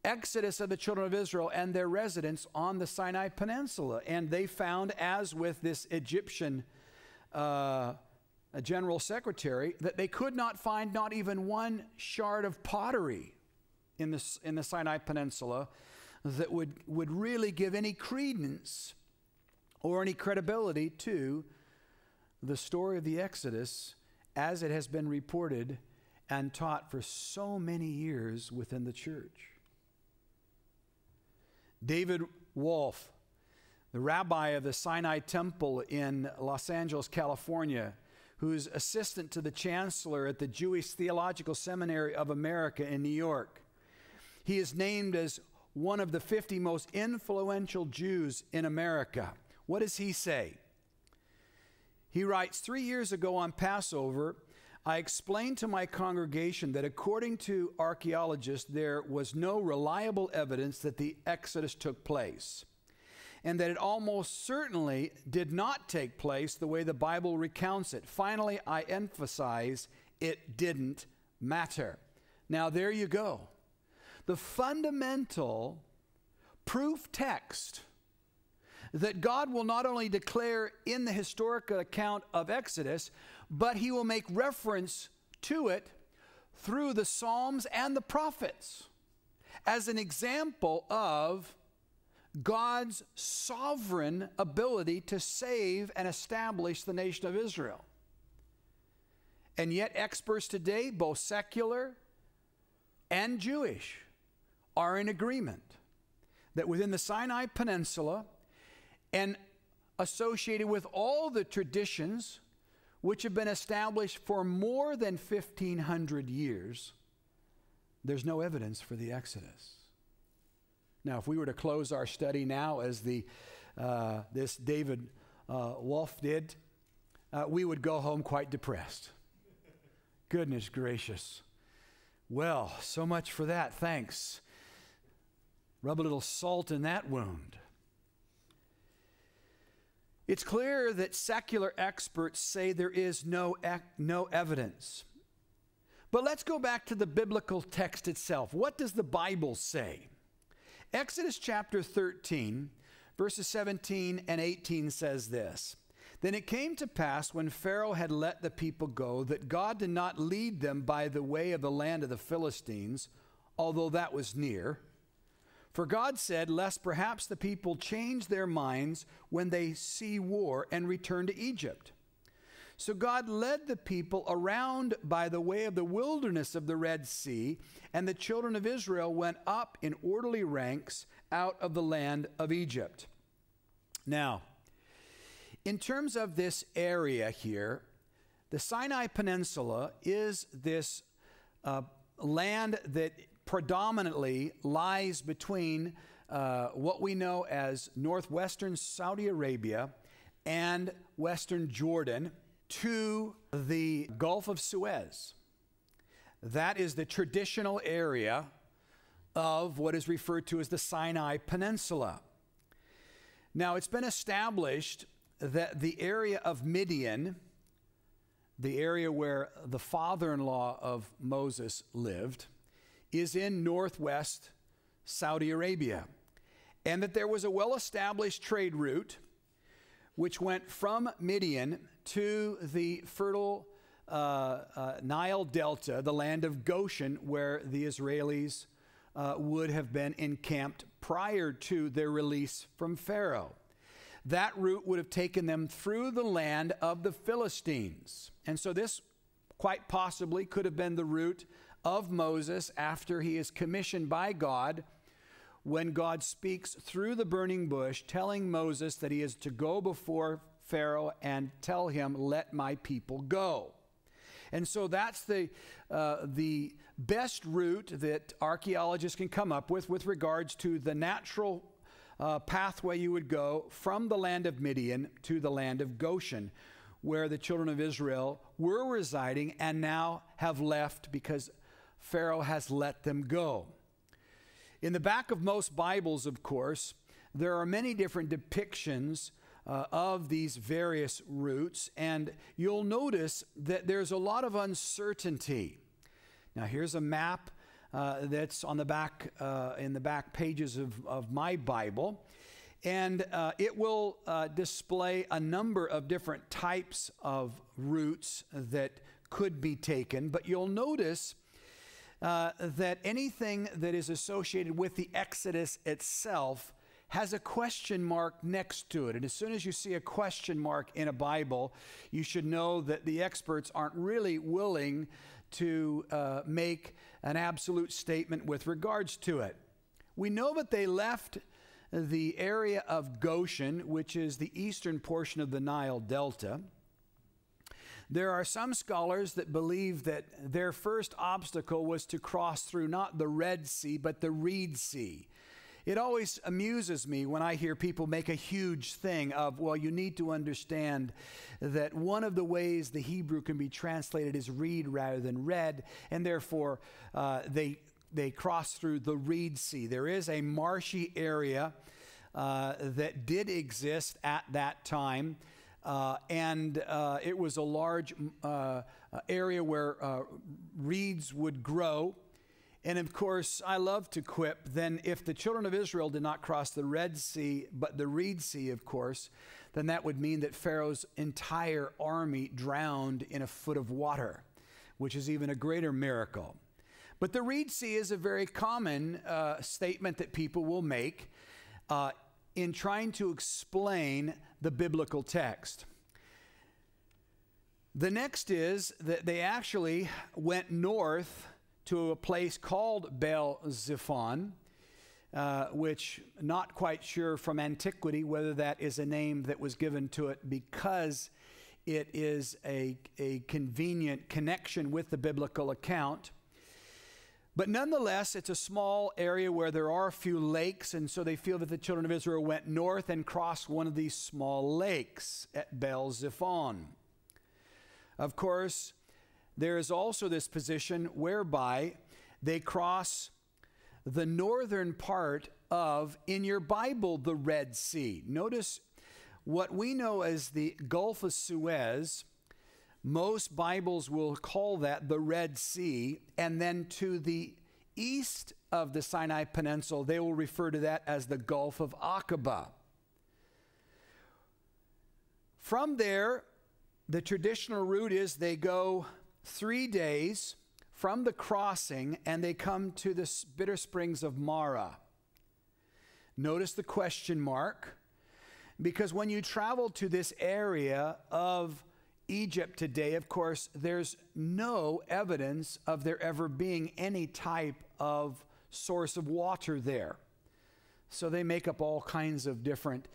exodus of the children of Israel and their residents on the Sinai Peninsula. And they found, as with this Egyptian general secretary, that they could not find not even one shard of pottery in the Sinai Peninsula that would really give any credence or any credibility to the story of the Exodus as it has been reported and taught for so many years within the church. David Wolf, the rabbi of the Sinai Temple in Los Angeles, California, who's assistant to the chancellor at the Jewish Theological Seminary of America in New York. He is named as one of the 50 most influential Jews in America. What does he say? He writes, 3 years ago on Passover, I explained to my congregation that according to archaeologists, there was no reliable evidence that the Exodus took place, and that it almost certainly did not take place the way the Bible recounts it. Finally, I emphasize it didn't matter. Now, there you go. The fundamental proof text that God will not only declare in the historical account of Exodus, but he will make reference to it through the Psalms and the prophets as an example of God's sovereign ability to save and establish the nation of Israel. And yet experts today, both secular and Jewish, are in agreement that within the Sinai Peninsula and associated with all the traditions which have been established for more than 1,500 years, there's no evidence for the Exodus. Now, if we were to close our study now as this David Wolf did, we would go home quite depressed. Goodness gracious. Well, so much for that. Thanks. Rub a little salt in that wound. It's clear that secular experts say there is no evidence. But let's go back to the biblical text itself. What does the Bible say? Exodus chapter 13, verses 17 and 18 says this. Then it came to pass when Pharaoh had let the people go that God did not lead them by the way of the land of the Philistines, although that was near. For God said, lest perhaps the people change their minds when they see war and return to Egypt. So God led the people around by the way of the wilderness of the Red Sea, and the children of Israel went up in orderly ranks out of the land of Egypt. Now, in terms of this area here, the Sinai Peninsula is this land that predominantly lies between what we know as northwestern Saudi Arabia and western Jordan to the Gulf of Suez. That is the traditional area of what is referred to as the Sinai Peninsula. Now, it's been established that the area of Midian, the area where the father-in-law of Moses lived, is in northwest Saudi Arabia, and that there was a well-established trade route which went from Midian to the fertile Nile Delta, the land of Goshen, where the Israelis would have been encamped prior to their release from Pharaoh. That route would have taken them through the land of the Philistines. And so this quite possibly could have been the route of Moses after he is commissioned by God, when God speaks through the burning bush, telling Moses that he is to go before Pharaoh and tell him, let my people go. And so that's the best route that archaeologists can come up with regards to the natural pathway you would go from the land of Midian to the land of Goshen, where the children of Israel were residing and now have left because Pharaoh has let them go. In the back of most Bibles, of course, there are many different depictions of these various routes, and you'll notice that there's a lot of uncertainty. Now, here's a map that's on the back, in the back pages of my Bible. And it will display a number of different types of routes that could be taken. But you'll notice that anything that is associated with the Exodus itself has a question mark next to it. And as soon as you see a question mark in a Bible, you should know that the experts aren't really willing to make an absolute statement with regards to it. We know that they left the area of Goshen, which is the eastern portion of the Nile Delta. There are some scholars that believe that their first obstacle was to cross through not the Red Sea, but the Reed Sea. It always amuses me when I hear people make a huge thing of, well, you need to understand that one of the ways the Hebrew can be translated is reed rather than red, and therefore they cross through the Reed Sea. There is a marshy area that did exist at that time, and it was a large area where reeds would grow. And of course, I love to quip, then if the children of Israel did not cross the Red Sea, but the Reed Sea, of course, then that would mean that Pharaoh's entire army drowned in a foot of water, which is even a greater miracle. But the Reed Sea is a very common statement that people will make in trying to explain the biblical text. The next is that they actually went north to a place called Baal-zephon, which not quite sure from antiquity whether that is a name that was given to it because it is a convenient connection with the biblical account. But nonetheless, it's a small area where there are a few lakes, and so they feel that the children of Israel went north and crossed one of these small lakes at Baal-zephon. Of course, there is also this position whereby they cross the northern part of, in your Bible, the Red Sea. Notice what we know as the Gulf of Suez. Most Bibles will call that the Red Sea, and then to the east of the Sinai Peninsula, they will refer to that as the Gulf of Aqaba. From there, the traditional route is they go 3 days from the crossing and they come to the bitter springs of Marah. Notice the question mark, because when you travel to this area of Egypt today, of course, there's no evidence of there ever being any type of source of water there. So they make up all kinds of different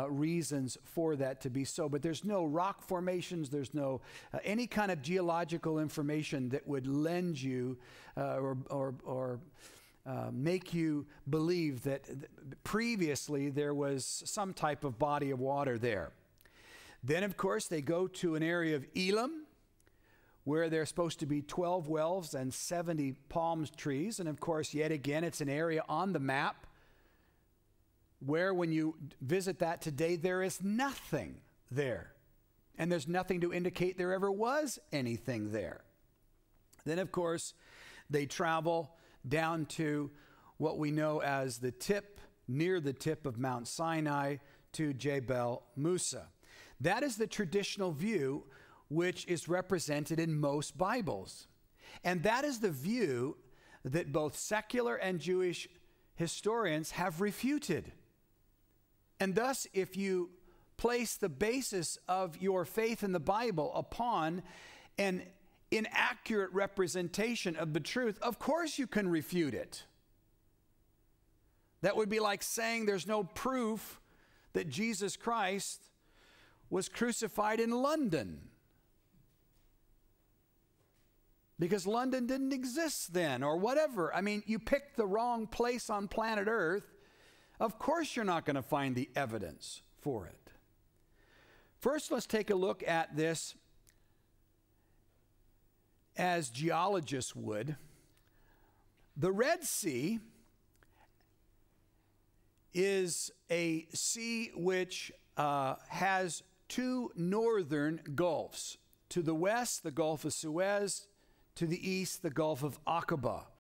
reasons for that to be so. But there's no rock formations, there's no any kind of geological information that would lend you or make you believe that previously there was some type of body of water there. Then, of course, they go to an area of Elim, where there's supposed to be 12 wells and 70 palm trees. And, of course, yet again, it's an area on the map where when you visit that today, there is nothing there. And there's nothing to indicate there ever was anything there. Then, of course, they travel down to what we know as the tip, near the tip of Mount Sinai, to Jebel Musa. That is the traditional view which is represented in most Bibles. And that is the view that both secular and Jewish historians have refuted. And thus, if you place the basis of your faith in the Bible upon an inaccurate representation of the truth, of course you can refute it. That would be like saying there's no proof that Jesus Christ was crucified in London, because London didn't exist then, or whatever. I mean, you picked the wrong place on planet Earth. Of course you're not going to find the evidence for it. First, let's take a look at this as geologists would. The Red Sea is a sea which has two northern gulfs. To the west, the Gulf of Suez. To the east, the Gulf of Aqaba.